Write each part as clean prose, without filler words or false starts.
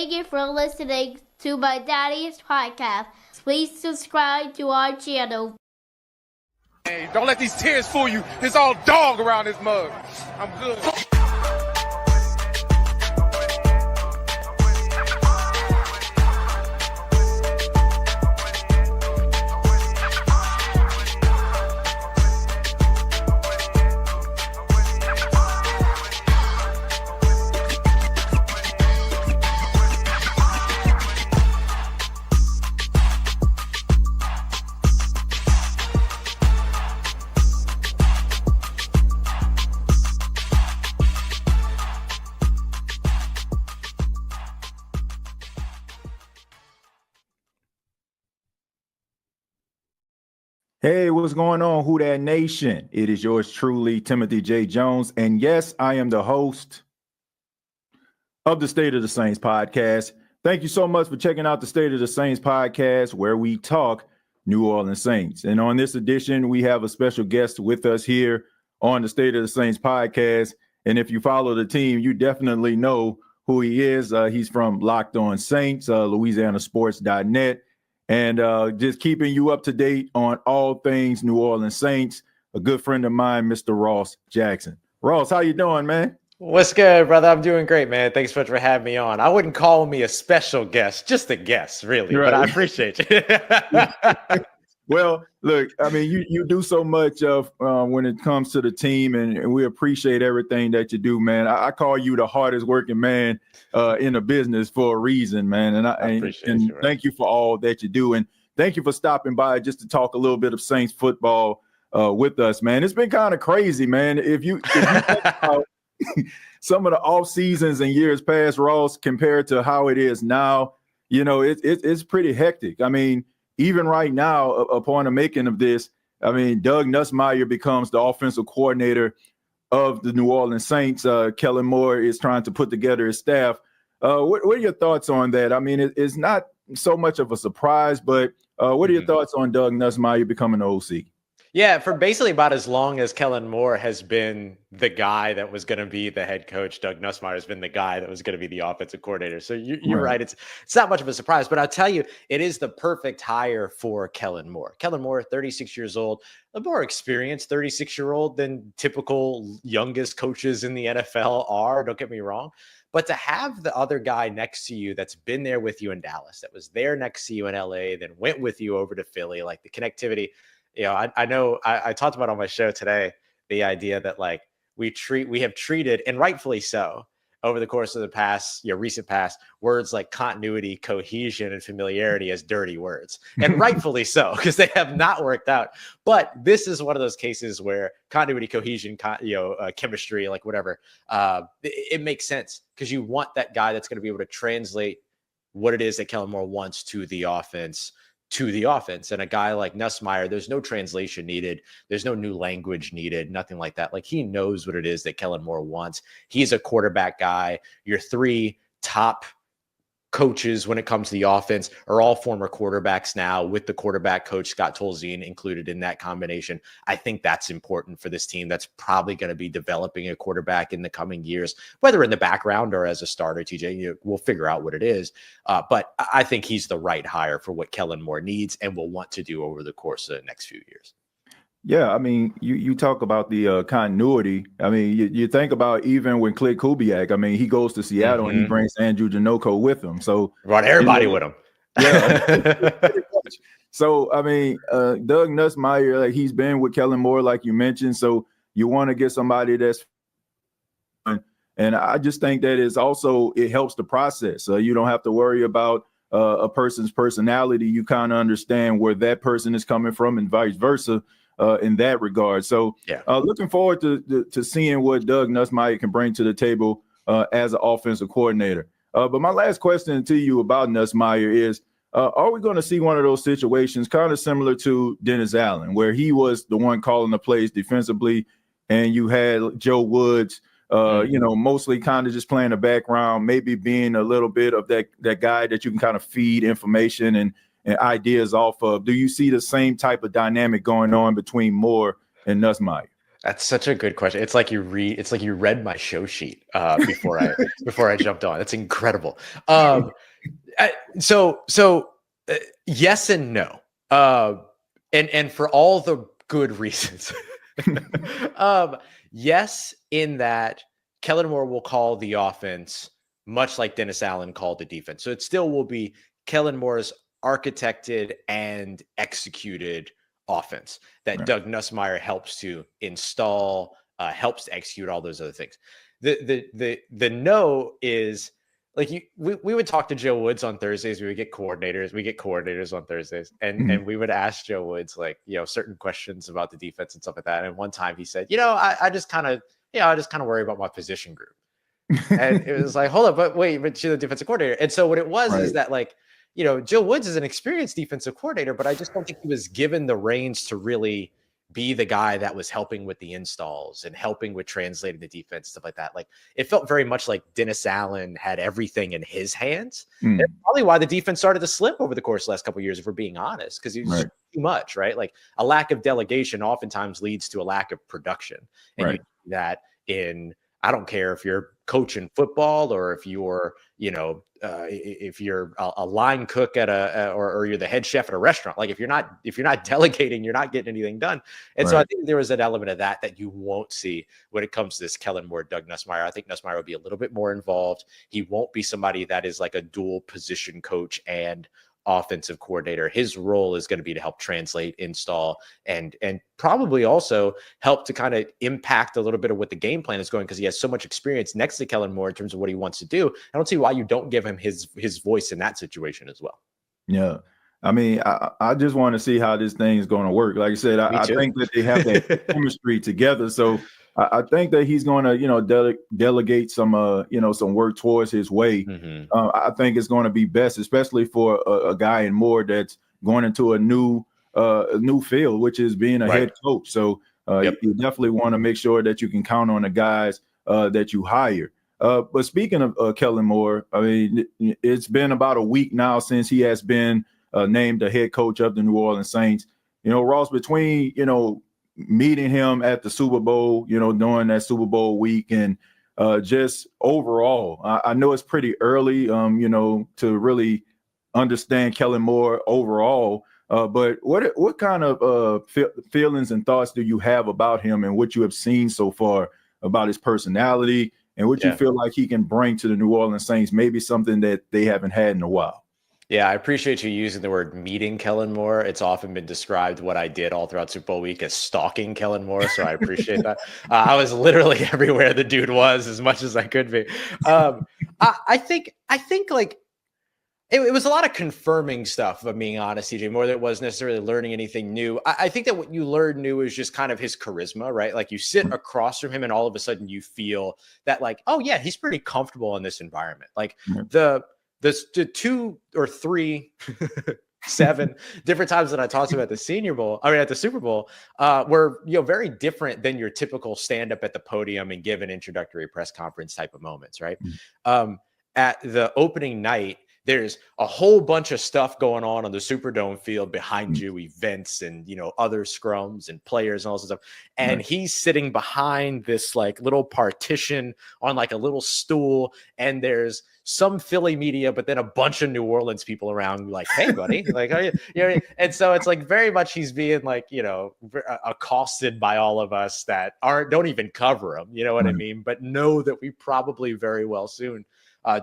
Thank you for listening to my daddy's podcast. Please subscribe to our channel. Hey, don't let these tears fool you. There's all dog around this mug. I'm good. Hey, what's going on, Who Dat Nation? It is yours truly, Timothy J. Jones. And yes, I am the host of the State of the Saints podcast. Thank you so much for checking out the State of the Saints podcast, where we talk New Orleans Saints. And on this edition, we have a special guest with us here on the State of the Saints podcast. And if you follow the team, you definitely know who he is. He's from Locked On Saints, LouisianaSports.net. And just keeping you up to date on all things New Orleans Saints, a good friend of mine, Mr. Ross Jackson. Ross, how you doing, man? What's good, brother? I'm doing great, man. Thanks so much for having me on. I wouldn't call me a special guest, just a guest, really, right. But I appreciate you. Well, look, I mean, you do so much of when it comes to the team, and we appreciate everything that you do, man. I call you the hardest working man in the business for a reason, man. And I appreciate you, thank you for all that you do. And thank you for stopping by just to talk a little bit of Saints football with us, man. It's been kind of crazy, man. If you think about some of the off seasons and years past, Ross, compared to how it is now, you know, it's pretty hectic. I mean, even right now, upon the making of this, I mean, Doug Nussmeier becomes the offensive coordinator of the New Orleans Saints. Kellen Moore is trying to put together his staff. What are your thoughts on that? I mean, it's not so much of a surprise, but what are your thoughts on Doug Nussmeier becoming the OC? Yeah, for basically about as long as Kellen Moore has been the guy that was going to be the head coach, Doug Nussmeier has been the guy that was going to be the offensive coordinator. So you're right. It's not much of a surprise, but I'll tell you, it is the perfect hire for Kellen Moore. Kellen Moore, 36 years old, a more experienced 36-year-old than typical youngest coaches in the NFL are. Don't get me wrong. But to have the other guy next to you that's been there with you in Dallas, that was there next to you in LA, then went with you over to Philly, like the connectivity. You know, I know I talked about on my show today, the idea that like we have treated, and rightfully so, over the course of the past, recent past, words like continuity, cohesion, and familiarity as dirty words. And rightfully so, because they have not worked out. But this is one of those cases where continuity, cohesion, chemistry, like whatever, it makes sense because you want that guy that's going to be able to translate what it is that Kellen Moore wants to the offense. And a guy like Nussmeier, there's no translation needed. There's no new language needed, nothing like that. Like he knows what it is that Kellen Moore wants. He's a quarterback guy. Your three top coaches when it comes to the offense are all former quarterbacks now, with the quarterback coach, Scott Tolzien, included in that combination. I think that's important for this team that's probably going to be developing a quarterback in the coming years, whether in the background or as a starter. TJ, we'll figure out what it is. But I think he's the right hire for what Kellen Moore needs and will want to do over the course of the next few years. Yeah, I mean, you talk about the continuity. I mean, you think about even when Clint Kubiak, I mean, he goes to Seattle and he brings Andrew Janoko with him. So brought everybody with him. Yeah. So, I mean, Doug Nussmeier, like, he's been with Kellen Moore, like you mentioned. So you want to get somebody that's and I just think that it helps the process. You don't have to worry about a person's personality. You kind of understand where that person is coming from and vice versa. In that regard. So looking forward to seeing what Doug Nussmeier can bring to the table as an offensive coordinator. But my last question to you about Nussmeier is, are we going to see one of those situations kind of similar to Dennis Allen, where he was the one calling the plays defensively and you had Joe Woods, mostly kind of just playing the background, maybe being a little bit of that guy that you can kind of feed information and ideas off of? Do you see the same type of dynamic going on between Moore and Nussmeier? That's such a good question. It's like you read my show sheet before I jumped on. That's incredible. So yes and no. And for all the good reasons. Yes, in that Kellen Moore will call the offense much like Dennis Allen called the defense. So it still will be Kellen Moore's architected and executed offense that Right. Doug Nussmeier helps to install, helps to execute all those other things. The no is like we would talk to Joe Woods on Thursdays. We get coordinators on Thursdays, and we would ask Joe Woods like, certain questions about the defense and stuff like that. And one time he said, I just kind of worry about my position group. And it was like, hold up, but wait, but you're the defensive coordinator. And so what it was is that like, Joe Woods is an experienced defensive coordinator, but I just don't think he was given the reins to really be the guy that was helping with the installs and helping with translating the defense, stuff like that. Like it felt very much like Dennis Allen had everything in his hands. That's probably why the defense started to slip over the course of the last couple of years, if we're being honest, because it was too much, right? Like a lack of delegation oftentimes leads to a lack of production. And you see that in, I don't care if you're coaching football or if you're, if you're a line cook at or you're the head chef at a restaurant. Like if you're not delegating, you're not getting anything done. And so I think there was an element of that you won't see when it comes to this Kellen Moore, Doug Nussmeier. I think Nussmeier will be a little bit more involved. He won't be somebody that is like a dual position coach and offensive coordinator. His role is going to be to help translate, install, and probably also help to kind of impact a little bit of what the game plan is going, because he has so much experience next to Kellen Moore in terms of what he wants to do. I don't see why you don't give him his voice in that situation as well. Yeah. I mean, I just want to see how this thing is going to work. Like I said, I think that they have that chemistry together. So I think that he's going to, delegate some, some work towards his way. I think it's going to be best, especially for a guy in Moore that's going into a new field, which is being a head coach. So you definitely want to make sure that you can count on the guys that you hire. But speaking of Kellen Moore, I mean, it's been about a week now since he has been named the head coach of the New Orleans Saints. Ross, between, meeting him at the Super Bowl, during that Super Bowl week, and just overall, I know it's pretty early, to really understand Kellen Moore overall. But what kind of feelings and thoughts do you have about him and what you have seen so far about his personality and what you feel like he can bring to the New Orleans Saints, maybe something that they haven't had in a while? Yeah, I appreciate you using the word meeting Kellen Moore. It's often been described what I did all throughout Super Bowl week as stalking Kellen Moore, so I appreciate that. I was literally everywhere the dude was as much as I could be. I think like it was a lot of confirming stuff, if I'm being honest, CJ, more than it was necessarily learning anything new. I think that what you learn new is just kind of his charisma, right? Like you sit across from him and all of a sudden you feel that like, oh yeah, he's pretty comfortable in this environment. Like the 2 or 3, 7 different times that I talked to him at the at the Super Bowl, were very different than your typical stand up at the podium and give an introductory press conference type of moments, right? At the opening night, there's a whole bunch of stuff going on the Superdome field behind you, events and, other scrums and players and all this stuff. And he's sitting behind this like little partition on like a little stool. And there's some Philly media, but then a bunch of New Orleans people around like, hey, buddy, like, are you, and so it's like very much he's being like, accosted by all of us that don't even cover him. You know what I mean? But know that we probably very well soon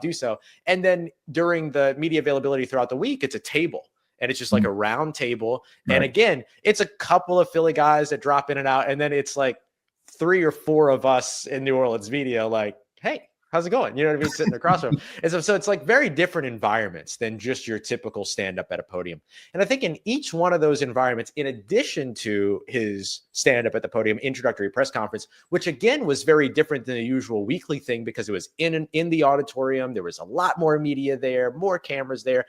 do so. And then during the media availability throughout the week, it's a table and it's just like a round table. And again, it's a couple of Philly guys that drop in and out. And then it's like 3 or 4 of us in New Orleans media, like, hey, how's it going? You know what I mean? Sitting across from him. And so it's like very different environments than just your typical stand-up at a podium. And I think in each one of those environments, in addition to his stand-up at the podium introductory press conference, which again was very different than the usual weekly thing because it was in the auditorium. There was a lot more media there, more cameras there.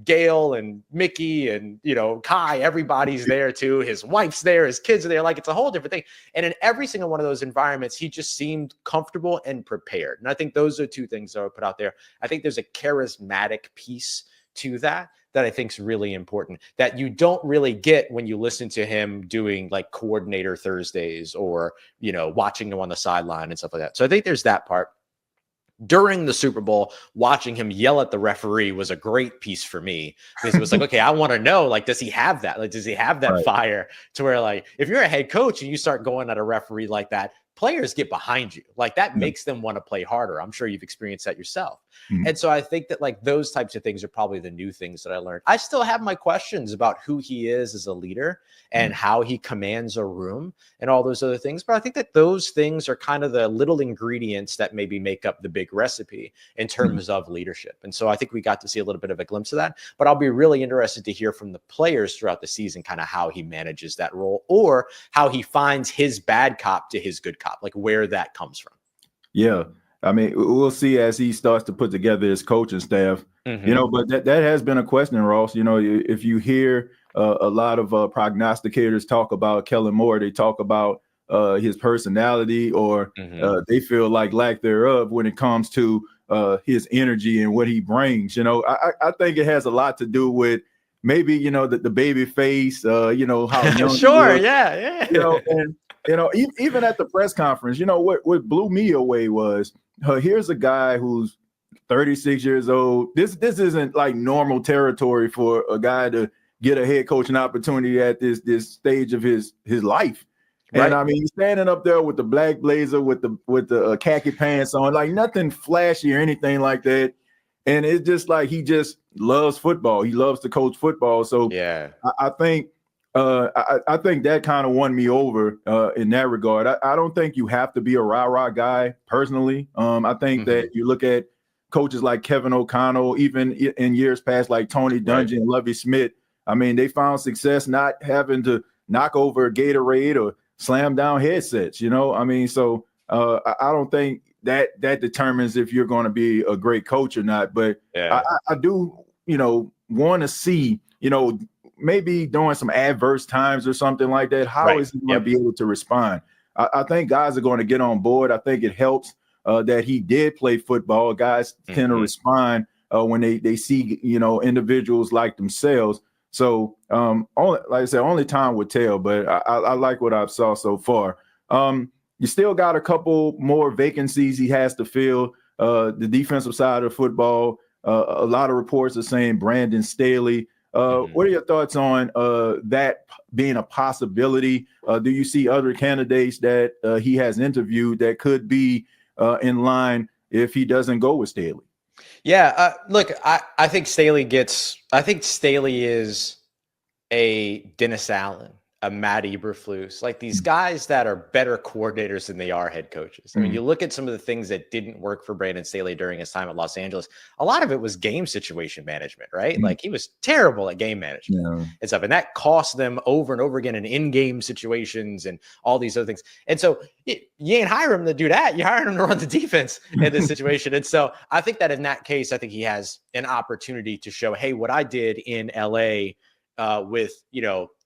Gail and Mickey and, Kai, everybody's there too. His wife's there, his kids are there. Like it's a whole different thing. And in every single one of those environments, he just seemed comfortable and prepared. And I think those are 2 things that I would put out there. I think there's a charismatic piece to that that I think is really important that you don't really get when you listen to him doing like coordinator Thursdays or, watching him on the sideline and stuff like that. So I think there's that part. During the Super Bowl, watching him yell at the referee was a great piece for me because it was like, okay, I want to know, like, does he have that? Like, does he have that fire to where, like, if you're a head coach and you start going at a referee like that, players get behind you. Like that makes them want to play harder. I'm sure you've experienced that yourself. And so I think that like those types of things are probably the new things that I learned. I still have my questions about who he is as a leader and how he commands a room and all those other things. But I think that those things are kind of the little ingredients that maybe make up the big recipe in terms of leadership. And so I think we got to see a little bit of a glimpse of that, but I'll be really interested to hear from the players throughout the season, kind of how he manages that role or how he finds his bad cop to his good cop, like where that comes from. Yeah. I mean, we'll see as he starts to put together his coaching staff, but that has been a question, Ross. If you hear a lot of prognosticators talk about Kellen Moore, they talk about his personality or they feel like lack thereof when it comes to his energy and what he brings. I think it has a lot to do with maybe, the baby face, how young Sure. he is, Yeah. even at the press conference, what blew me away was here's a guy who's 36 years old. This isn't like normal territory for a guy to get a head coaching opportunity at this stage of his life. Right. And I mean, he's standing up there with the black blazer, with the khaki pants on, like nothing flashy or anything like that. And it's just like he just loves football. He loves to coach football. So yeah, I think that kind of won me over in that regard. I don't think you have to be a rah-rah guy personally. I think that you look at coaches like Kevin O'Connell, even in years past, like Tony Dungy and Lovie Smith. I mean, they found success not having to knock over a Gatorade or slam down headsets, I mean, so I don't think that determines if you're going to be a great coach or not. But I do, want to see, maybe during some adverse times or something like that, how is he going to be able to respond? I think guys are going to get on board. I think it helps that he did play football. Guys tend to respond when they see, individuals like themselves. So like I said, only time would tell, but I like what I've saw so far. You still got a couple more vacancies he has to fill. The defensive side of football, a lot of reports are saying Brandon Staley. What are your thoughts on that being a possibility? Do you see other candidates that he has interviewed that could be in line if he doesn't go with Staley? Yeah, look, I think Staley is a Dennis Allen, a Matt Eberflus, like these guys that are better coordinators than they are head coaches. I mean, you look at some of the things that didn't work for Brandon Staley during his time at Los Angeles. A lot of it was game situation management, right? Like he was terrible at game management and stuff. And that cost them over and over again in in-game situations and all these other things. And so you ain't hiring him to do that. You're hiring him to run the defense in this situation. And so I think that in that case, I think he has an opportunity to show, hey, what I did in LA with,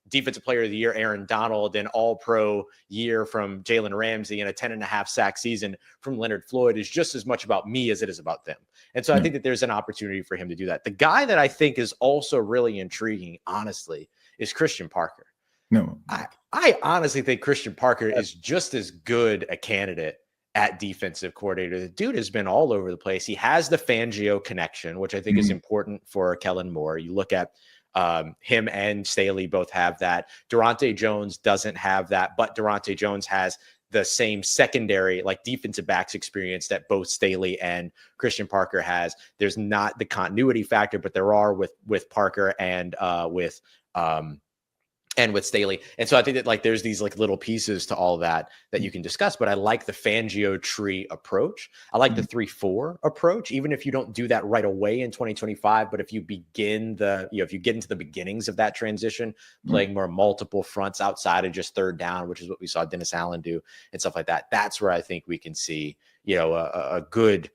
Defensive Player of the Year, Aaron Donald, and All-Pro year from Jalen Ramsey and a 10.5 sack season from Leonard Floyd is just as much about me as it is about them. And so I think that there's an opportunity for him to do that. The guy that I think is also really intriguing, honestly, is Christian Parker. I honestly think Christian Parker is just as good a candidate at defensive coordinator. The dude has been all over the place. He has the Fangio connection, which I think is important for Kellen Moore. You look at him and Staley both have that. Durante Jones doesn't have that, but Durante Jones has the same secondary, like defensive backs experience that both Staley and Christian Parker has. There's not the continuity factor, but there are with Parker and with Staley. And so I think that like there's these like little pieces to all that you can discuss, but I like the Fangio tree approach. I like the 3-4 approach, even if you don't do that right away in 2025, but if you begin if you get into the beginnings of that transition, playing more multiple fronts outside of just third down, which is what we saw Dennis Allen do and stuff like that. That's where I think we can see, a good,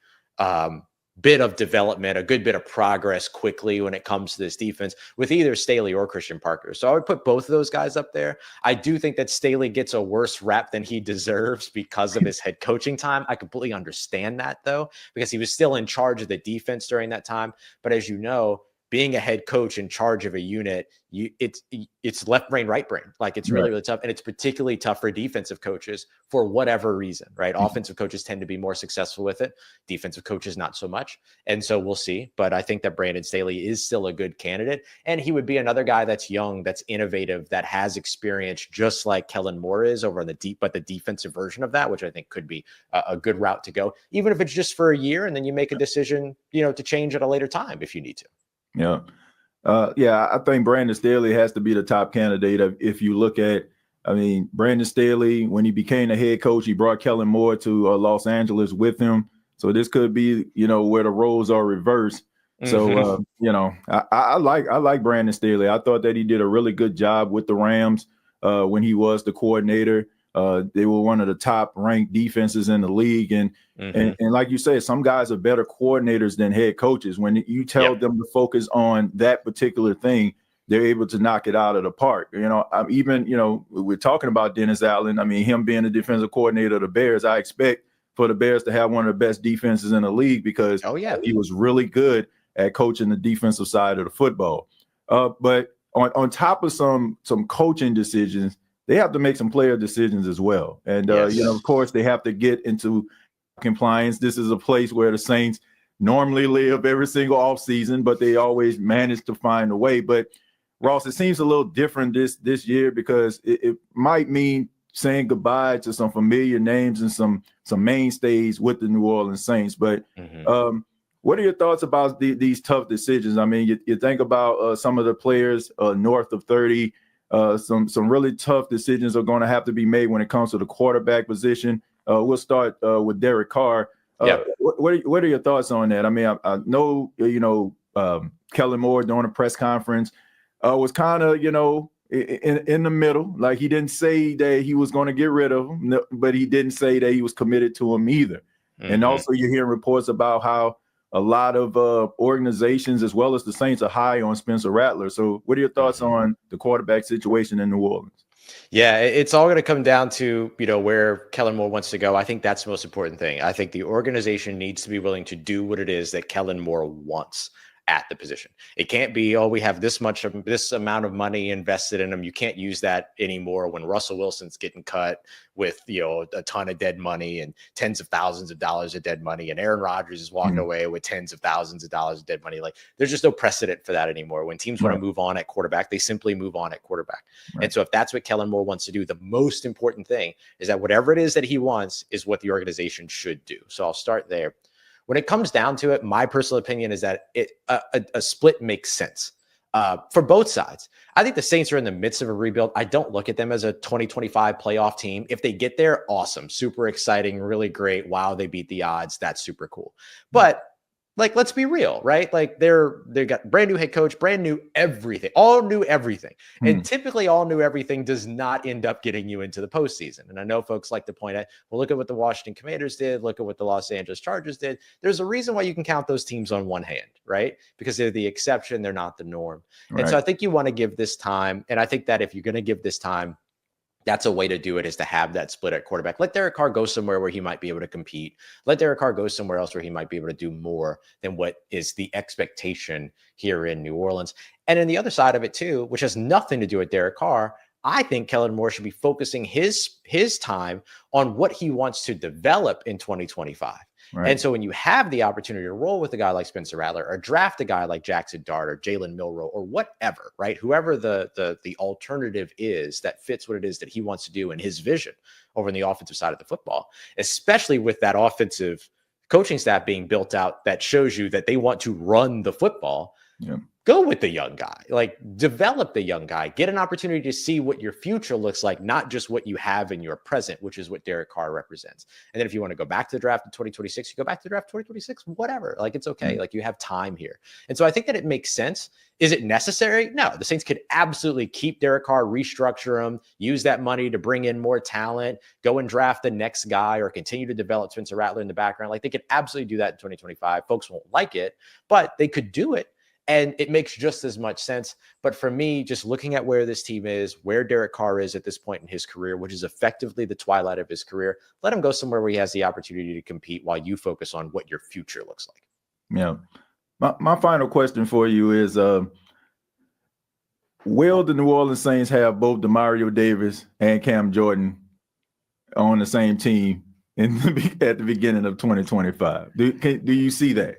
bit of development, a good bit of progress quickly when it comes to this defense with either Staley or Christian Parker. So I would put both of those guys up there. I do think that Staley gets a worse rap than he deserves because of his head coaching time. I completely understand that though, because he was still in charge of the defense during that time. But as you know, being a head coach in charge of a unit, it's left brain, right brain. Like it's really, really tough. And it's particularly tough for defensive coaches for whatever reason, right? Offensive coaches tend to be more successful with it. Defensive coaches, not so much. And so we'll see. But I think that Brandon Staley is still a good candidate. And he would be another guy that's young, that's innovative, that has experience, just like Kellen Moore is over on the defensive version of that, which I think could be a good route to go, even if it's just for a year. And then you make a decision, to change at a later time if you need to. Yeah. I think Brandon Staley has to be the top candidate. If you look at, Brandon Staley, when he became the head coach, he brought Kellen Moore to Los Angeles with him. So this could be, where the roles are reversed. So, I like Brandon Staley. I thought that he did a really good job with the Rams when he was the coordinator. They were one of the top ranked defenses in the league. And like you said, some guys are better coordinators than head coaches. When you tell them to focus on that particular thing, they're able to knock it out of the park. We're talking about Dennis Allen. Him being the defensive coordinator of the Bears, I expect for the Bears to have one of the best defenses in the league because he was really good at coaching the defensive side of the football. But on top of some coaching decisions, they have to make some player decisions as well. And, of course, they have to get into compliance. This is a place where the Saints normally live every single offseason, but they always manage to find a way. But, Ross, it seems a little different this year because it might mean saying goodbye to some familiar names and some mainstays with the New Orleans Saints. But what are your thoughts about these tough decisions? You think about some of the players north of 30. Some really tough decisions are going to have to be made when it comes to the quarterback position. We'll start with Derek Carr. What are your thoughts on that? I know, Kellen Moore during a press conference was kind of, in the middle. Like he didn't say that he was going to get rid of him, but he didn't say that he was committed to him either. And also you're hearing reports about how a lot of organizations, as well as the Saints, are high on Spencer Rattler. So what are your thoughts on the quarterback situation in New Orleans? Yeah, it's all going to come down to, where Kellen Moore wants to go. I think that's the most important thing. I think the organization needs to be willing to do what it is that Kellen Moore wants at the position. It can't be, we have this amount of money invested in him. You can't use that anymore when Russell Wilson's getting cut with, a ton of dead money and tens of thousands of dollars of dead money. And Aaron Rodgers is walking away with tens of thousands of dollars of dead money. Like there's just no precedent for that anymore. When teams want to move on at quarterback, they simply move on at quarterback. And so if that's what Kellen Moore wants to do, the most important thing is that whatever it is that he wants is what the organization should do. So I'll start there. When it comes down to it, my personal opinion is that a split makes sense for both sides. I think the Saints are in the midst of a rebuild. I don't look at them as a 2025 playoff team. If they get there, awesome, super exciting, really great. Wow, they beat the odds. That's super cool. But let's be real, right? They got brand new head coach, brand new everything, all new everything. And typically all new everything does not end up getting you into the postseason. And I know folks like to point out, well, look at what the Washington Commanders did. Look at what the Los Angeles Chargers did. There's a reason why you can count those teams on one hand, right? Because they're the exception. They're not the norm. Right. And so I think you want to give this time. And I think that if you're going to give this time, that's a way to do it, is to have that split at quarterback. Let Derek Carr go somewhere where he might be able to compete. Let Derek Carr go somewhere else where he might be able to do more than what is the expectation here in New Orleans. And then the other side of it too, which has nothing to do with Derek Carr, I think Kellen Moore should be focusing his time on what he wants to develop in 2025. Right. And so when you have the opportunity to roll with a guy like Spencer Rattler or draft a guy like Jackson Dart or Jalen Milroe or whatever, right? Whoever the alternative is that fits what it is that he wants to do and his vision over on the offensive side of the football, especially with that offensive coaching staff being built out that shows you that they want to run the football. Yeah. Go with the young guy, develop the young guy, get an opportunity to see what your future looks like, not just what you have in your present, which is what Derek Carr represents. And then if you want to go back to the draft in 2026, you go back to the draft 2026, whatever, it's okay. You have time here. And so I think that it makes sense. Is it necessary? No, the Saints could absolutely keep Derek Carr, restructure him, use that money to bring in more talent, go and draft the next guy or continue to develop Spencer Rattler in the background. They could absolutely do that in 2025. Folks won't like it, but they could do it. And it makes just as much sense. But for me, just looking at where this team is, where Derek Carr is at this point in his career, which is effectively the twilight of his career, let him go somewhere where he has the opportunity to compete while you focus on what your future looks like. Yeah. My final question for you is, will the New Orleans Saints have both Demario Davis and Cam Jordan on the same team at the beginning of 2025? Do you see that?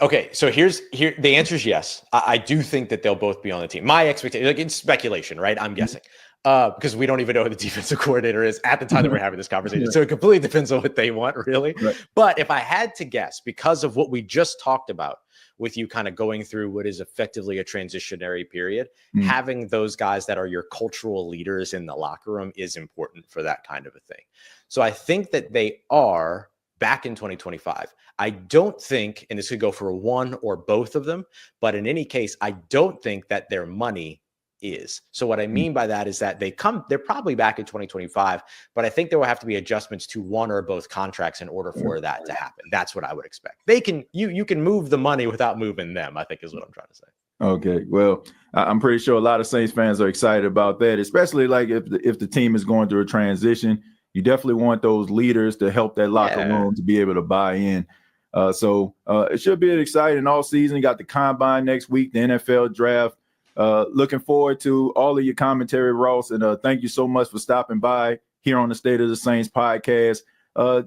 Okay, so here the answer is yes. I do think that they'll both be on the team. My expectation, like it's speculation, right? I'm guessing because we don't even know who the defensive coordinator is at the time that we're having this conversation. Yeah. So it completely depends on what they want, really. Right. But if I had to guess, because of what we just talked about with you kind of going through what is effectively a transitionary period, having those guys that are your cultural leaders in the locker room is important for that kind of a thing. So I think that they are back in 2025. I don't think, and this could go for one or both of them, but in any case, I don't think that their money is. So what I mean by that is that they're probably back in 2025, but I think there will have to be adjustments to one or both contracts in order for that to happen. That's what I would expect. You can move the money without moving them, I think is what I'm trying to say. Okay, well, I'm pretty sure a lot of Saints fans are excited about that, especially like if the team is going through a transition. You definitely want those leaders to help that locker room to be able to buy in. So it should be an exciting all season. You got the combine next week, the NFL draft. Looking forward to all of your commentary, Ross. And thank you so much for stopping by here on the State of the Saints podcast.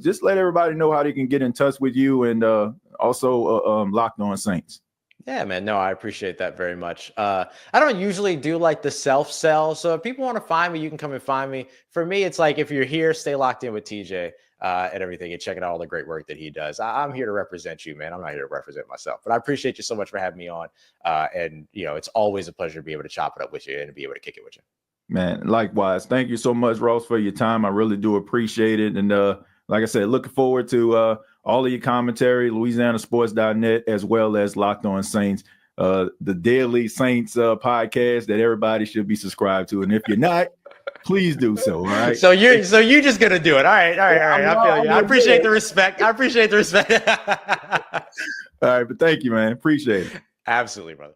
Just let everybody know how they can get in touch with you and also Locked On Saints. Yeah, man. No, I appreciate that very much. I don't usually do like the self-sell. So if people want to find me, you can come and find me. For me, it's like if you're here, stay locked in with TJ and everything and checking out all the great work that he does. I'm here to represent you, man. I'm not here to represent myself. But I appreciate you so much for having me on. And, it's always a pleasure to be able to chop it up with you and to be able to kick it with you. Man, likewise. Thank you so much, Ross, for your time. I really do appreciate it. And like I said, looking forward to all of your commentary, LouisianaSports.net, as well as Locked On Saints, the Daily Saints podcast that everybody should be subscribed to. And if you're not, please do so. All right. So you're just gonna do it. All right. I feel you. I appreciate the respect. All right, but thank you, man. Appreciate it. Absolutely, brother.